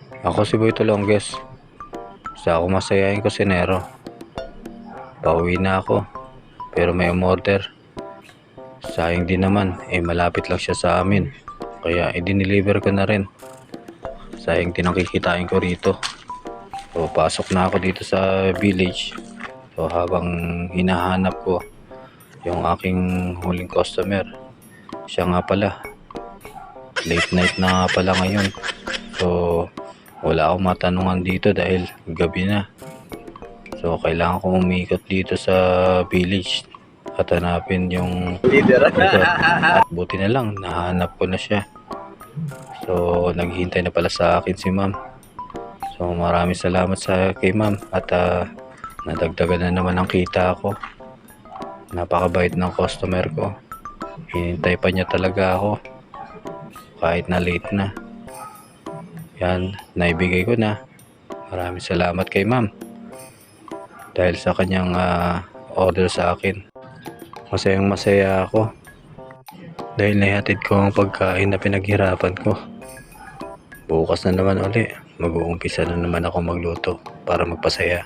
Ako si Boy Tolongges. Sa ako masayahin ko si Nero. Pauwi na ako. Pero may umorder. Sayang din naman. Malapit lang siya sa amin. Kaya i-deliver ko na rin. Sayang din ang kikitain ko rito. So pasok na ako dito sa village. So habang hinahanap ko yung aking huling customer. Siya nga pala. Late night na nga pala ngayon. So wala akong matanungan dito dahil gabi na. So kailangan kong umikot dito sa village at hanapin yung leader. At buti na lang nahanap ko na siya. So naghihintay na pala sa akin si ma'am. So maraming salamat kay ma'am at nadagdagan na naman ang kita ko. Napakabait ng customer ko. Hinintay pa niya talaga ako kahit na late na. Yan, naibigay ko na. Maraming salamat kay ma'am dahil sa kanyang order sa akin. Masayang masaya ako dahil naihatid ko ang pagkain na pinaghirapan ko. Bukas na naman uli, mag-uumpisa na naman ako magluto para magpasaya.